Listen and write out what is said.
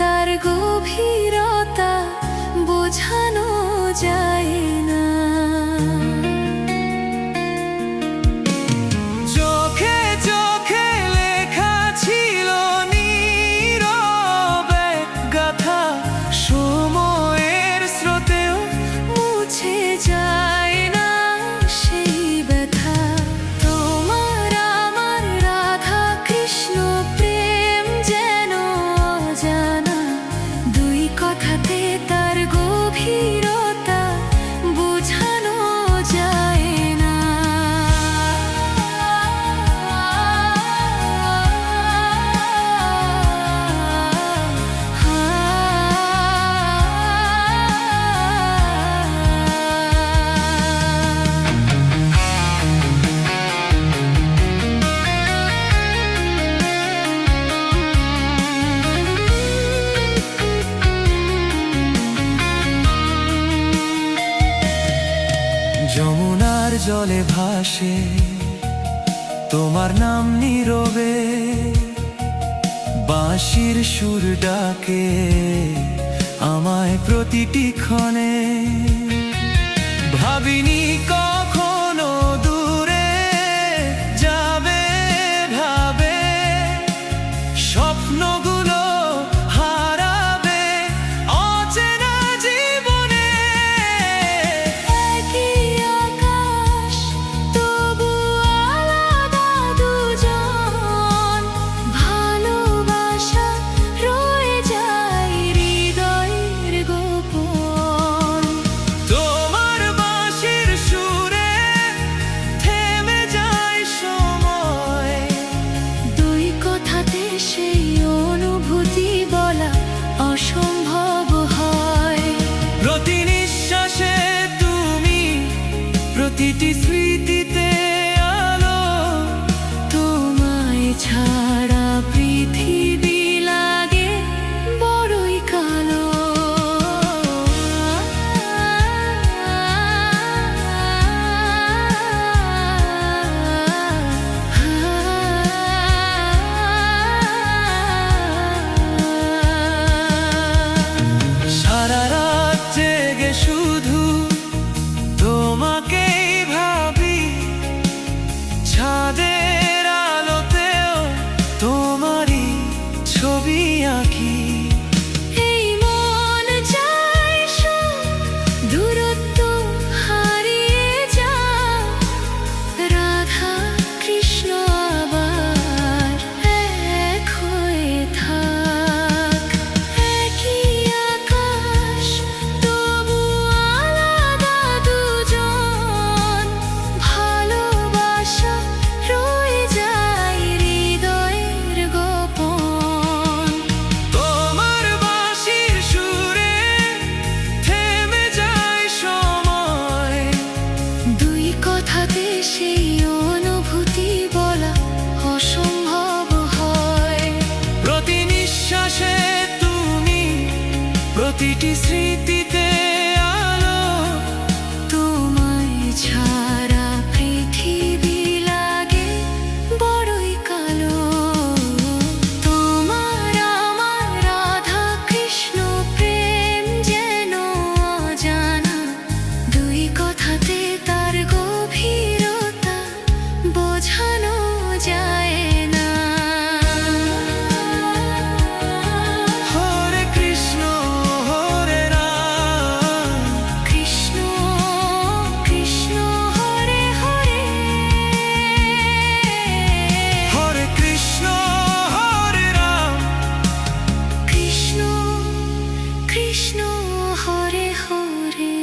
তার গভীরতা বোঝানো যায় না। চোখে চোখে লেখা ছিল নীরবে গাথা, সময়ের স্রোতেও মুছে যায় না সেই ব্যথা। তোমার আমার রাধা কৃষ্ণ প্রেম যেন অজানা, দুই কথাতে তার গভীরতা বোঝানো যায় না। যমুনার জলে ভাসে তোমার নাম নীরবে, বাঁশির সুর ডাকে আমায় প্রতিটি ক্ষণে। ভাবিনি কখনো দূরে যাবে ভাবে, স্বপ্নগুলো হারাবে অচেনা জীবনে। একই আকাশ তবু আলাদা দুজন, ভালোবাসা রয়ে যায় হৃদয়ের গোপন। তোমার বাঁশির সুরে থেমে যায় সময়, দুই কথাতে সেই অনুভূতি বলা অসম্ভব হয়। প্রতি নিঃশ্বাসে তুমি, প্রতিটি স্মৃতিতে আলো। তোমায় ছাড়া পৃথিবী লাগে বড়ই কালো। সারা রাত জেগে শুধু তোমাকেই ভাবি, ছাদের আলোতেও তোমারই ছবি আঁকি। এই মন চায় সব দূরত্ব হারিয়ে যাক, রাধা কৃষ্ণ আবার এক হয়ে থাক। একই আকাশ তবু আলাদা দুজন, ভালোবাসা রয়ে যায় হৃদয়ের গোপন। তোমার বাঁশির সুরে থেমে যায় সময়, দুই কথাতে সেই অনুভূতি বলা অসম্ভব হয়। প্রতি নিঃশ্বাসে তুমি, প্রতিটি স্মৃতিতে আলো। তোমায় ছাড়া পৃথিবী লাগে বড়ই কালো। তোমার আমার রাধা কৃষ্ণ প্রেম যেন অজানা, দুই কথাতে তার গভীরতা বোঝানো যায় না। হরে কৃষ্ণ হরে রাম, কৃষ্ণ কৃষ্ণ হরে হরে, হরে কৃষ্ণ হরে রাম। কৃষ্ণ কৃষ্ণ হরে হরে।